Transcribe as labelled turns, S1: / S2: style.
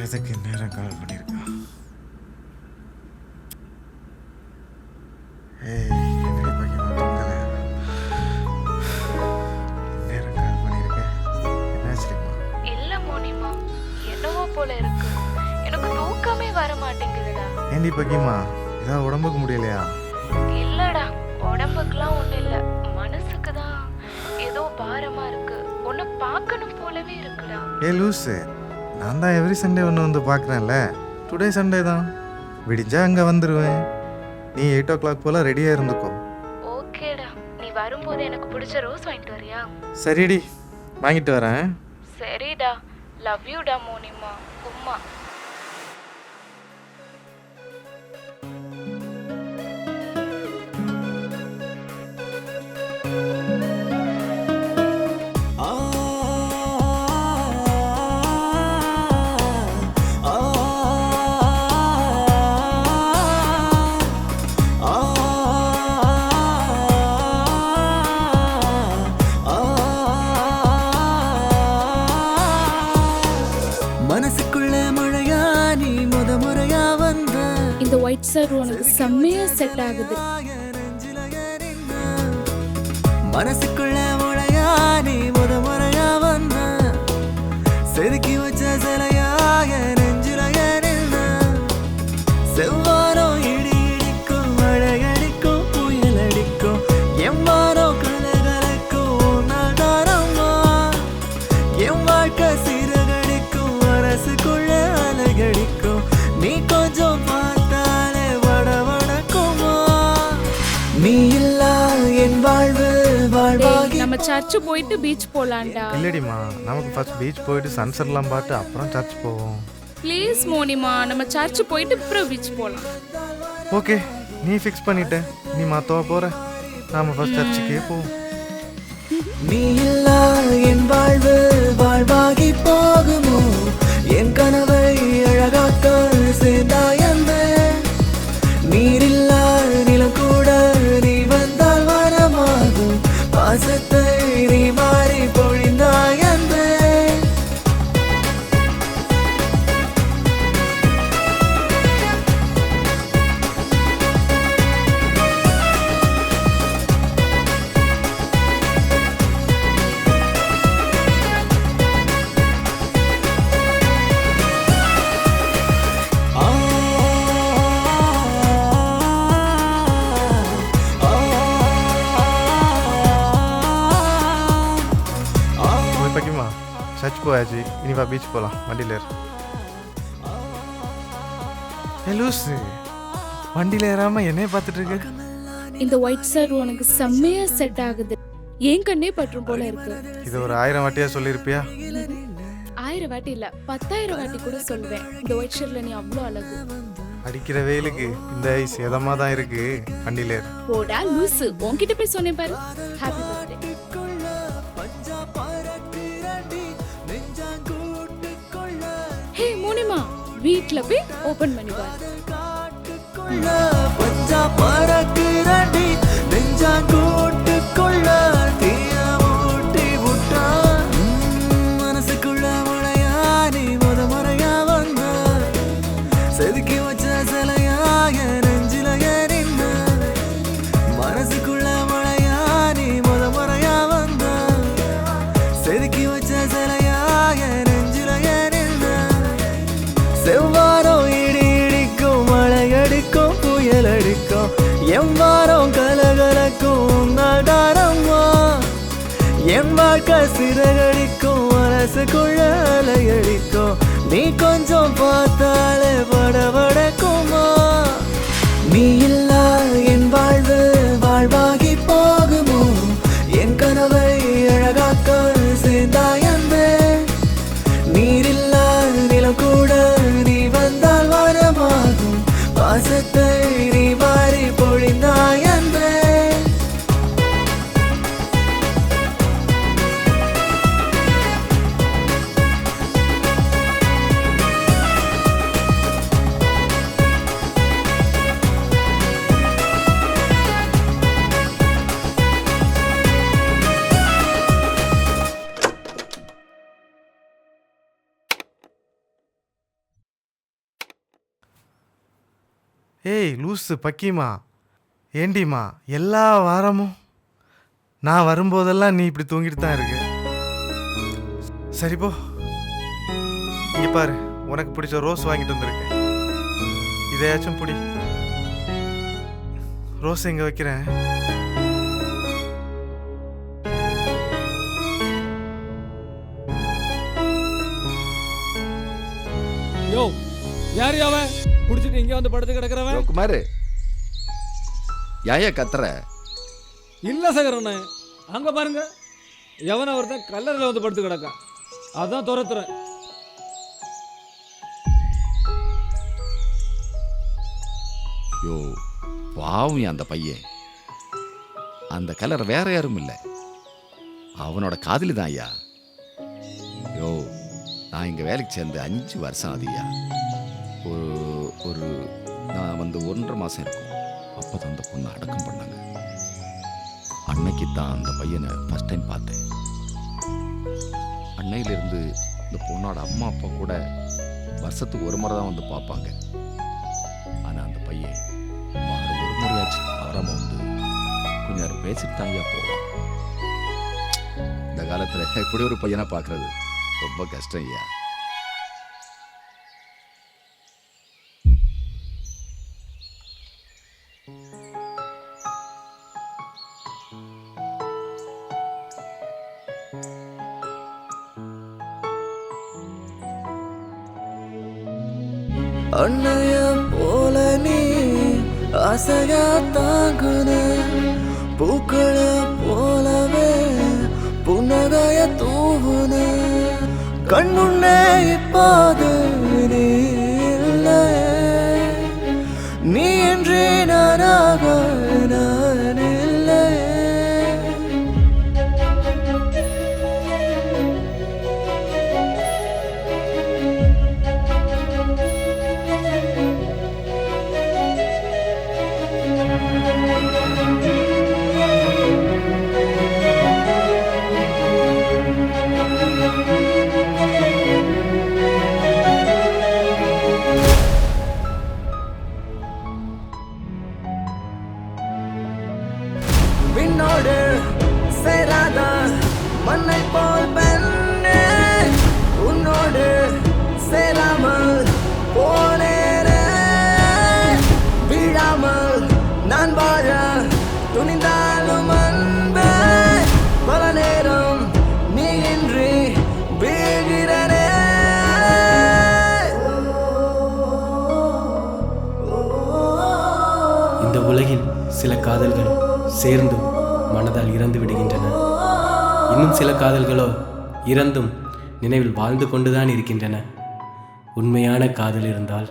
S1: எதுக்கு நேரம் கால் பண்ணியிருக்கா? ஏய் என்னடி பையன் தூங்கல? நேரம் கால் பண்ணியிருக்கேன். என்னாச்சுமா?
S2: இல்ல மோனிமா, என்னவோ போல இருக்கு. எனக்கு தூக்கமே வர மாட்டேங்குதுடா.
S1: ஏண்டி பையமா இதான் உடம்புக்கு முடியலையா?
S2: இல்லடா, உடம்புக்குலாம் ஒண்ணு இல்ல, மனசுக்கு தான் ஏதோ பாரமா இருக்கு. உன்னை பார்க்கணும் போலவே இருக்குடா.
S1: ஏ லூஸு, நான் தான் எவ்ரி சண்டே ஒன்று வந்து பார்க்குறேன்ல. டுடே சண்டே தான், விடிஞ்சா அங்கே வந்துடுவேன். நீ 8 o'clock போல் ரெடியாக இருந்துக்கோ.
S2: ஓகேடா, நீ வரும்போது எனக்கு பிடிச்ச ரோஸ் வாங்கிட்டு வரியா?
S1: சரிடி, வாங்கிட்டு வரேன்.
S2: சரிடா, லவ் யூடா மோனிமா. உம்மா.
S3: மனசுக்குள்ள மழையா நீ முறையா வந்த
S4: இந்த ஒயிட் சார் உனக்கு செம்மையா செட் ஆகுது.
S3: மனசுக்குள்ள மழையா நீ முறையா வந்த செதுக்கி வச்ச சிலையா நெஞ்சில நின்ன செவ்வாரம் இடி இடிக்கும் மழை அடிக்கும் புயல் அடிக்கும் எம்மாரோ கலகலக்கும் நாதாரம்மா என் வாழ்க்கை சீரகடிக்கும் அரசுக்குள்ள அலகடிக்கும் நீ கொஞ்சம் பார்த்தாலே வடவடக்குமா நீ இல்லா என் வாழ்வு வாழ்வாகி
S4: நம்ம சர்ச்சு போயிட்டு பீச் போலாம்டா.
S1: இல்லடிம்மா, நமக்கு ஃபர்ஸ்ட் பீச் போயிட்டு சன்செட்லாம் பார்த்து அப்புறம் சர்ச் போவோம்.
S4: ப்ளீஸ் மோனிமா, நம்ம சர்ச்சு போயிட்டு அப்புறம் பீச் போலாம்.
S1: ஓகே, நீ ஃபிக்ஸ் பண்ணிட்ட. நீ மாத்தவ போற, நாம ஃபர்ஸ்ட் சர்ச்சுக்கே போவோம்.
S3: நீ இல்லா என் வாழ்வு வாழ்வாகி போகுமோ என் கனவை அழகாக்க சேர்ந்தாயந்தே நீரில்லா நிலம் கூட நீ வந்தால் வரமாகும் பாசத்தை நீ மாறி பொழிந்தாயந்தே
S1: பக்கிமா சர்ச் போயாச்சு, இனி வா பீச் போகலாம். வண்டியில் ஏறு. ஏ லூஸு, வண்டியில் ஏறாமல் என்னைய பார்த்துட்டு இருக்கு.
S4: இந்த ஒயிட் சார் உனக்கு செம்மையா செட் ஆகுது. ஏன் கண்ணே பற்றும் போல இருக்கு.
S1: இது ஒரு 1000 வாட்டியா சொல்லியிருப்பியா?
S4: 1000 வாட்டி இல்ல, 10,000 வாட்டி கூட சொல்லுவேன். இந்த ஒயிட் ஷர்ட்ல நீ அவ்வளோ அழகு.
S1: அடிக்கிற வெயிலுக்கு இந்த ஐஸ் எதமாக தான் இருக்கு. வண்டியில் ஏறு.
S4: போடா லூசு, உன்கிட்ட போய் சொன்னேன் பாரு. Happy birthday. ஹே மோனிமா, வீட்ல போய் ஓபன் பண்ணி பாரு.
S3: பஞ்சா பறக்குறடி நெஞ்சாங்கூட்டுக்குள்ள தீய மூட்டி விட்டா மனசுக்குள்ள மழையா நீ முறையா வந்த செதுக்கி வச்ச சிலையா நெஞ்சில நின்ன மனசுக்குள்ள மழையா நீ முறையா வந்த செதுக்கி வச்ச சிலையா நெஞ்சில நின்ன செவ்வாரம் இடி இடிக்கும் மழை அடிக்கும் புயல் அடிக்கும் எம்மாரம் கலகலக்கும் நாடாரம்மா என் வாழ்க்கை சிறகடிக்கும் அரசுக்குள்ள அலையடிக்கும் நீ கொஞ்சம் பார்த்தாலே வடவடக்குமா நீ இல்லா என் வாழ்வு வாழ்வாகி போகுமோ என் கனவை அழகாக்க சேர்ந்தாயந்தே நீரில்லா நிலம் கூட நீ வந்தால் வரமாகும் பாசத்தை நீ மாறி பொழிந்தாயந்தே
S1: ஏய் லூஸு பக்கிமா, ஏண்டிம்மா எல்லா வாரமும் நான் வரும்போதெல்லாம் நீ இப்படி தூங்கிட்டு தான் இருக்க. சரி போ, இங்கே பாரு, உனக்கு பிடிச்ச ரோஸ் வாங்கிட்டு வந்திருக்கேன். இதையாச்சும் பிடி. ரோஸ் எங்கே வைக்கிறேன்?
S5: யோ, யாரு அவன் குடிச்சிட்டு இங்க வந்து படுத்து கிடக்குறவன்?
S6: குமார், யாயா கத்துற?
S5: இல்ல சகரண்ணே, அங்க பாருங்க, எவன ஒருத்தன் கல்லறையில வந்து படுத்து கிடக்கான். அதான் துரத்துறேன்.
S6: யோ பாவம் அந்த பையன். அந்த கலர் வேற யாரும் இல்லை, அவனோட காதலி தான் ஐயா. யோ, நான் இங்கே வேலைக்கு சேர்ந்து 5 வருஷம் ஆகுதுயா. ஒரு நான் வந்து 1.5 மாதம் இருக்கும். அப்போ தான் அந்த பொண்ணை அடக்கம் பண்ணாங்க. அன்னைக்கு தான் அந்த பையனை ஃபஸ்ட் டைம் பார்த்தேன். அன்னையிலிருந்து இந்த பொண்ணோட அம்மா அப்பா கூட வருஷத்துக்கு ஒரு முறை தான் வந்து பார்ப்பாங்க. ஆனால் அந்த பையன் ஒரு முறையாச்சு அவராம வந்து கொஞ்ச நேரம் பேசிட்டு தான் ஐயா போவான். இந்த காலத்தில் இப்படி ஒரு பையனை பார்க்கறது ரொம்ப கஷ்டம் ஐயா.
S3: அன்னைய போல நீ அசையா தாங்குன, பூக்களை போலவே புன்னகைய தூவுன, கண்முன்னே இப்போது நீ இல்லை, நீ என்று நானாக நான் இல்லை. விண்ணோடு சேராத மண்ணை போல் பெண்ணே, உன்னோடு சேராமல் போனேனே, வீழாமல் நான் வாழ துணிந்தாலும் அன்பே, பல நேரம் நீ இன்றி வீழ்கிறனே.
S7: இந்த உலகில் சில காதல்கள் சேர்ந்தும் மனதால் இறந்து விடுகின்றன. இன்னும் சில காதல்களோ இறந்தும் நினைவில் வாழ்ந்து கொண்டுதான் இருக்கின்றன. உண்மையான காதல் இருந்தால்